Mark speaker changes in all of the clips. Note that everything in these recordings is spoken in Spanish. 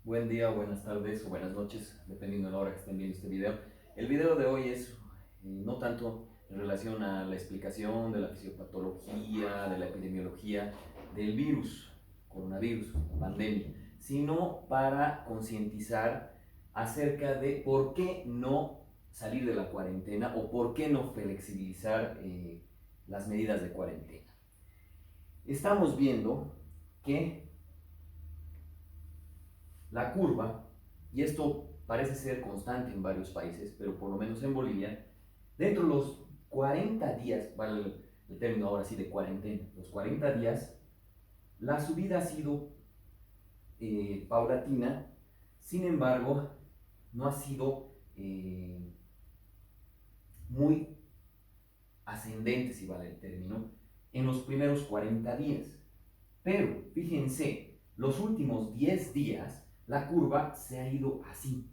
Speaker 1: Buen día, buenas tardes o buenas noches, dependiendo de la hora que estén viendo este video. El video de hoy es no tanto en relación a la explicación de la fisiopatología, de la epidemiología del virus, coronavirus, la pandemia, sino para concientizar acerca de por qué no salir de la cuarentena o por qué no flexibilizar las medidas de cuarentena. Estamos viendo que la curva, y esto parece ser constante en varios países, pero por lo menos en Bolivia, dentro de los 40 días, vale el término ahora sí de cuarentena, los 40 días, la subida ha sido paulatina. Sin embargo, no ha sido muy ascendente, si vale el término, en los primeros 40 días. Pero fíjense, los últimos 10 días la curva se ha ido así.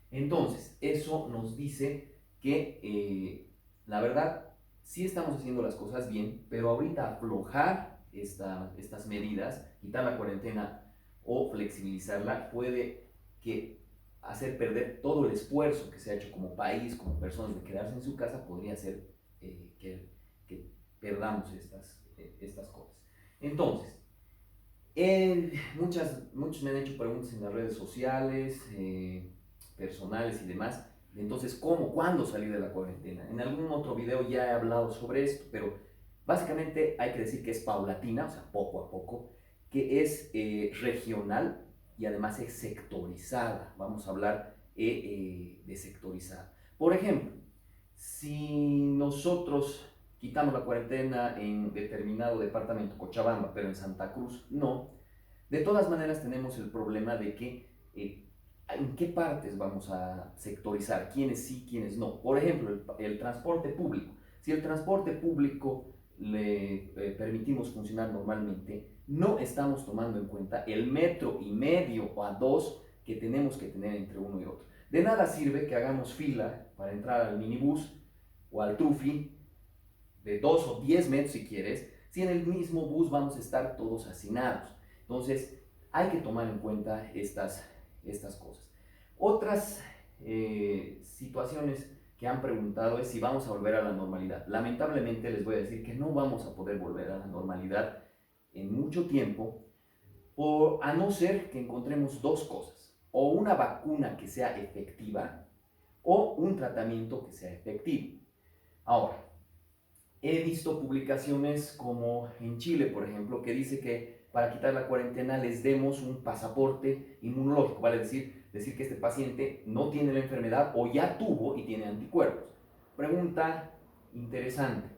Speaker 1: Entonces, eso nos dice que la verdad sí estamos haciendo las cosas bien, pero ahorita aflojar estas medidas, quitar la cuarentena o flexibilizarla, puede que hacer perder todo el esfuerzo que se ha hecho como país, como personas de quedarse en su casa, podría hacer que perdamos estas cosas. Entonces, muchos me han hecho preguntas en las redes sociales, personales y demás. Entonces, ¿cómo? ¿Cuándo salir de la cuarentena? En algún otro video ya he hablado sobre esto, pero básicamente hay que decir que es paulatina, o sea, poco a poco, que es regional y además es sectorizada. Vamos a hablar de sectorizada. Por ejemplo, si nosotros quitamos la cuarentena en determinado departamento, Cochabamba, pero en Santa Cruz no, de todas maneras tenemos el problema de que en qué partes vamos a sectorizar, quiénes sí, quiénes no. Por ejemplo, el transporte público. Si el transporte público le permitimos funcionar normalmente, no estamos tomando en cuenta el metro y medio o a dos que tenemos que tener entre uno y otro. De nada sirve que hagamos fila para entrar al minibús o al trufi de 2 o 10 metros si quieres, si en el mismo bus vamos a estar todos hacinados. Entonces, hay que tomar en cuenta estas cosas. Otras situaciones que han preguntado es si vamos a volver a la normalidad. Lamentablemente les voy a decir que no vamos a poder volver a la normalidad en mucho tiempo, a no ser que encontremos dos cosas, o una vacuna que sea efectiva o un tratamiento que sea efectivo. Ahora, he visto publicaciones como en Chile, por ejemplo, que dice que para quitar la cuarentena les demos un pasaporte inmunológico, vale decir que este paciente no tiene la enfermedad o ya tuvo y tiene anticuerpos. Pregunta interesante.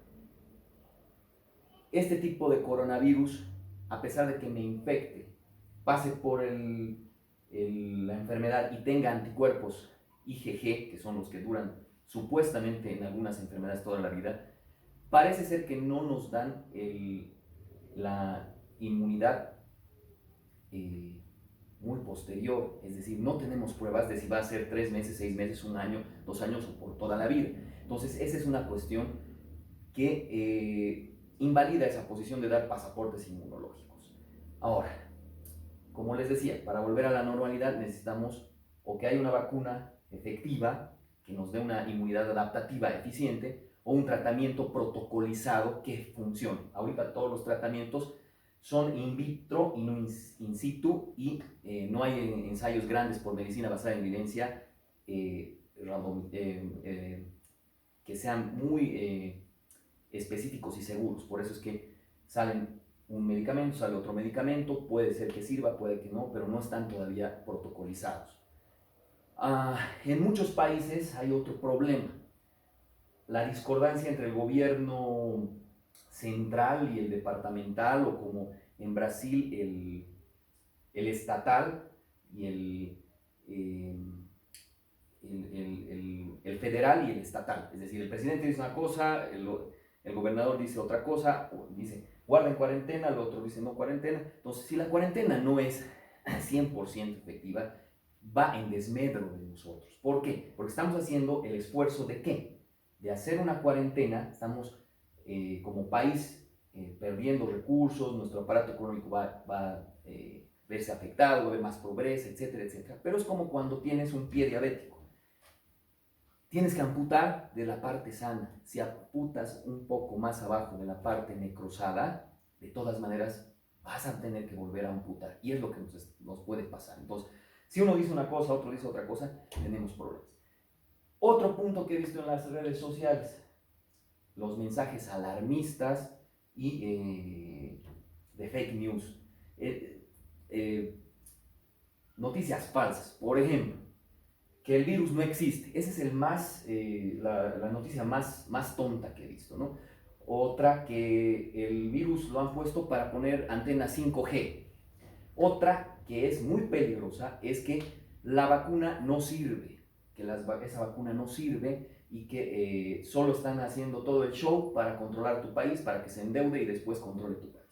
Speaker 1: Este tipo de coronavirus, a pesar de que me infecte, pase por la enfermedad y tenga anticuerpos IgG, que son los que duran supuestamente en algunas enfermedades toda la vida, parece ser que no nos dan la inmunidad eh, muy posterior, es decir, no tenemos pruebas de si va a ser 3 meses, 6 meses, un año, 2 años o por toda la vida. Entonces, esa es una cuestión que invalida esa posición de dar pasaportes inmunológicos. Ahora, como les decía, para volver a la normalidad necesitamos o que haya una vacuna efectiva que nos dé una inmunidad adaptativa eficiente o un tratamiento protocolizado que funcione. Ahorita todos los tratamientos son in vitro y no in situ y no hay ensayos grandes por medicina basada en evidencia que sean muy específicos y seguros. Por eso es que salen un medicamento, sale otro medicamento, puede ser que sirva, puede que no, pero no están todavía protocolizados. En muchos países hay otro problema, la discordancia entre el gobierno central y el departamental, o como en Brasil el estatal y eh, el federal y el estatal. Es decir, el presidente dice una cosa, el gobernador dice otra cosa, o dice guarden cuarentena, el otro dice no cuarentena. Entonces, si la cuarentena no es 100% efectiva, va en desmedro de nosotros. ¿Por qué? Porque estamos haciendo el esfuerzo de ¿qué? De hacer una cuarentena, estamos como país perdiendo recursos, nuestro aparato económico va verse afectado, ver más pobreza, etcétera, etcétera. Pero es como cuando tienes un pie diabético. Tienes que amputar de la parte sana. Si amputas un poco más abajo de la parte necrosada, de todas maneras vas a tener que volver a amputar. Y es lo que nos puede pasar. Entonces, si uno dice una cosa, otro dice otra cosa, tenemos problemas. Otro punto que he visto en las redes sociales, los mensajes alarmistas y de fake news. Noticias falsas. Por ejemplo, que el virus no existe. Esa es la noticia más tonta que he visto, ¿no? Otra, que el virus lo han puesto para poner antena 5G. Otra, que es muy peligrosa, es que la vacuna no sirve, que esa vacuna no sirve y que solo están haciendo todo el show para controlar tu país, para que se endeude y después controle tu país.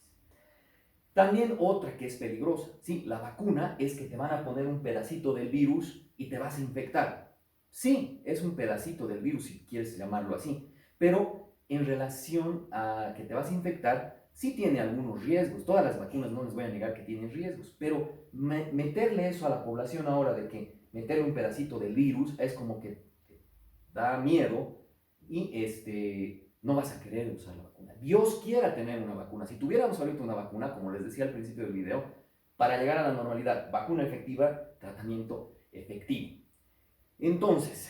Speaker 1: También otra que es peligrosa, sí, la vacuna es que te van a poner un pedacito del virus y te vas a infectar. Sí, es un pedacito del virus si quieres llamarlo así, pero en relación a que te vas a infectar, sí tiene algunos riesgos. Todas las vacunas no les voy a negar que tienen riesgos, pero meterle eso a la población ahora de que meterle un pedacito del virus es como que da miedo y no vas a querer usar la vacuna. Dios quiera tener una vacuna. Si tuviéramos ahorita una vacuna, como les decía al principio del video, para llegar a la normalidad, vacuna efectiva, tratamiento efectivo. Entonces,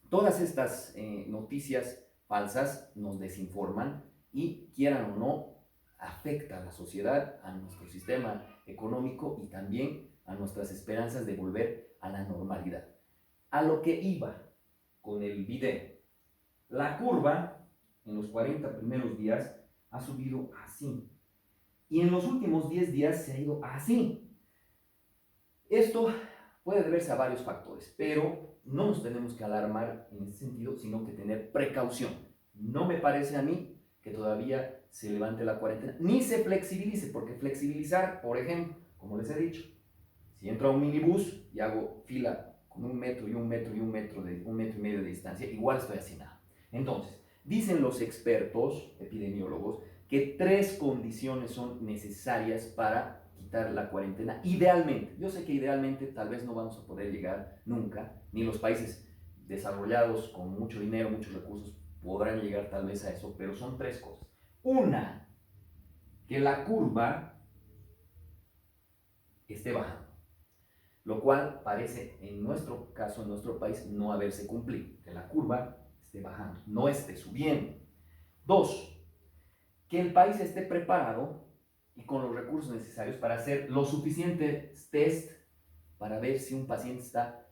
Speaker 1: todas estas noticias falsas nos desinforman y, quieran o no, afecta a la sociedad, a nuestro sistema económico y también a nuestras esperanzas de volver a la normalidad. A lo que iba con el video. La curva en los 40 primeros días ha subido así. Y en los últimos 10 días se ha ido así. Esto puede deberse a varios factores, pero no nos tenemos que alarmar en ese sentido, sino que tener precaución. No me parece a mí que todavía se levante la cuarentena, ni se flexibilice, porque flexibilizar, por ejemplo, como les he dicho, si entro a un minibús y hago fila con 1 metro y 1 metro y 1 metro, de 1 metro y medio de distancia, igual estoy haciendo nada. Entonces, dicen los expertos epidemiólogos que 3 condiciones son necesarias para quitar la cuarentena. Idealmente, yo sé que idealmente tal vez no vamos a poder llegar nunca, ni los países desarrollados con mucho dinero, muchos recursos podrán llegar tal vez a eso, pero son 3 cosas. Una, que la curva esté bajando, lo cual parece en nuestro caso, en nuestro país, no haberse cumplido, que la curva esté bajando, no esté subiendo. 2, que el país esté preparado y con los recursos necesarios para hacer los suficientes test para ver si un paciente está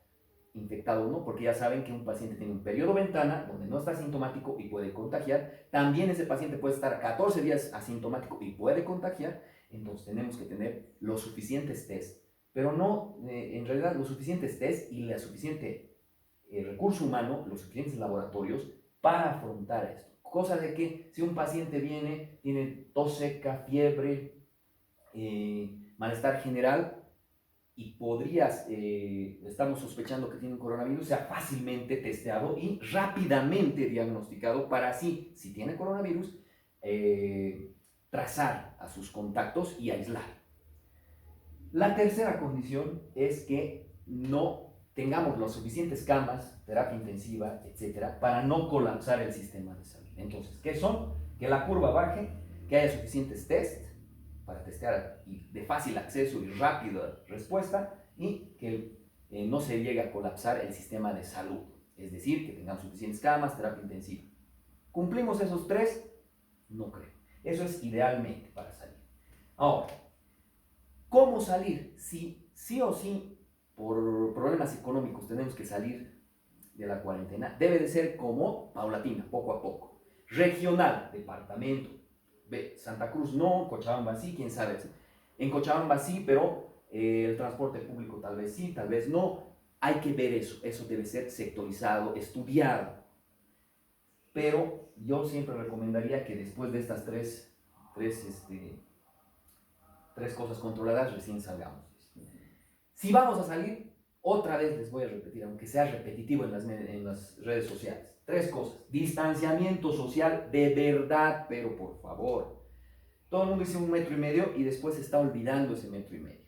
Speaker 1: infectado o no, porque ya saben que un paciente tiene un periodo ventana donde no está asintomático y puede contagiar. También ese paciente puede estar 14 días asintomático y puede contagiar. Entonces tenemos que tener los suficientes test, pero no, en realidad, los suficientes test y la suficiente recurso humano, los suficientes laboratorios para afrontar esto. Cosa de que si un paciente viene, tiene tos seca, fiebre, malestar general, y estamos sospechando que tiene un coronavirus, sea fácilmente testeado y rápidamente diagnosticado para así, si tiene coronavirus, trazar a sus contactos y aislar. La tercera condición es que no tengamos las suficientes camas, terapia intensiva, etcétera, para no colapsar el sistema de salud. Entonces, ¿qué son? Que la curva baje, que haya suficientes test para testear y de fácil acceso y rápida respuesta, y que no se llegue a colapsar el sistema de salud, es decir, que tengamos suficientes camas, terapia intensiva. ¿Cumplimos esos 3? No creo. Eso es idealmente para salir. Ahora, ¿cómo salir? Si sí o sí, por problemas económicos, tenemos que salir de la cuarentena, debe de ser como paulatina, poco a poco. Regional, departamento. Santa Cruz no, Cochabamba sí, quién sabe. En Cochabamba sí, pero el transporte público tal vez sí, tal vez no. Hay que ver eso debe ser sectorizado, estudiado. Pero yo siempre recomendaría que después de estas tres cosas controladas recién salgamos. Si vamos a salir, otra vez les voy a repetir, aunque sea repetitivo en las redes sociales. 3 cosas. Distanciamiento social de verdad, pero por favor. todo el mundo dice 1,5 metros y después se está olvidando ese 1,5 metros.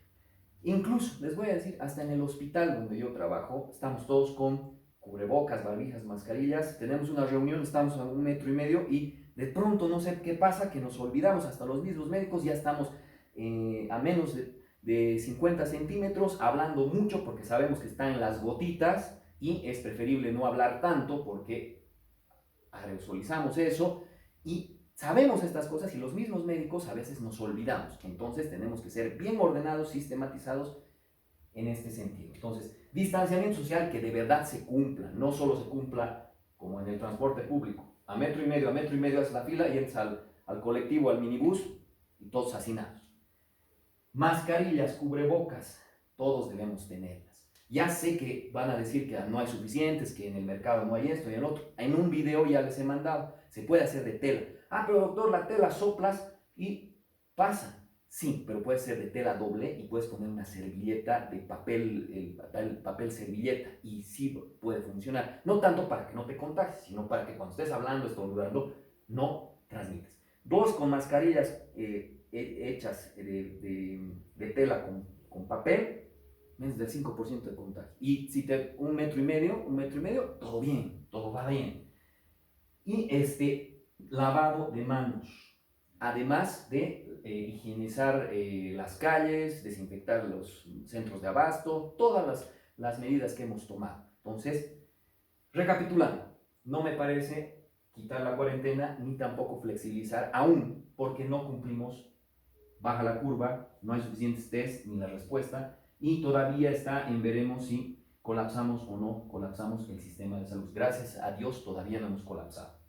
Speaker 1: Incluso, les voy a decir, hasta en el hospital donde yo trabajo, estamos todos con cubrebocas, barbijas, mascarillas, tenemos una reunión, estamos a 1,5 metros y de pronto no sé qué pasa, que nos olvidamos, hasta los mismos médicos ya estamos a menos de 50 centímetros, hablando mucho porque sabemos que está en las gotitas y es preferible no hablar tanto porque aerosolizamos eso y sabemos estas cosas y los mismos médicos a veces nos olvidamos. Entonces tenemos que ser bien ordenados, sistematizados en este sentido. Entonces, distanciamiento social que de verdad se cumpla, no solo se cumpla como en el transporte público. A 1,5 metros es la fila y entras al colectivo, al minibús y todos hacinados. Mascarillas, cubrebocas, todos debemos tenerlas. Ya sé que van a decir que no hay suficientes, que en el mercado no hay esto y el otro. En un video ya les he mandado. Se puede hacer de tela. Ah, pero doctor, la tela soplas y pasa. Sí, pero puede ser de tela doble y puedes poner una servilleta de papel servilleta y sí puede funcionar. No tanto para que no te contagies, sino para que cuando estés hablando, estornudando, no transmites. Dos, con mascarillas hechas de tela con papel, menos del 5% de contagio. Y si te 1,5 metros, todo bien, todo va bien. Y lavado de manos, además de higienizar las calles, desinfectar los centros de abasto, todas las medidas que hemos tomado. Entonces, recapitulando, no me parece quitar la cuarentena ni tampoco flexibilizar aún porque no cumplimos, baja la curva, no hay suficientes test ni la respuesta y todavía está en veremos si colapsamos o no colapsamos el sistema de salud. Gracias a Dios todavía no hemos colapsado.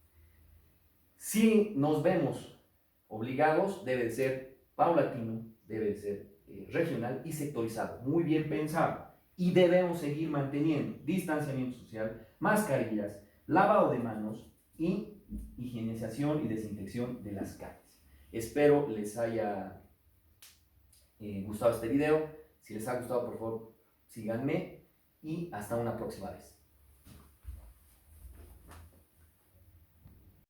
Speaker 1: Si nos vemos obligados, debe ser paulatino, debe ser regional y sectorizado, muy bien pensado. Y debemos seguir manteniendo distanciamiento social, mascarillas, lavado de manos y higienización y desinfección de las calles. Espero les haya gustado este video. Si les ha gustado, por favor, síganme y hasta una próxima vez.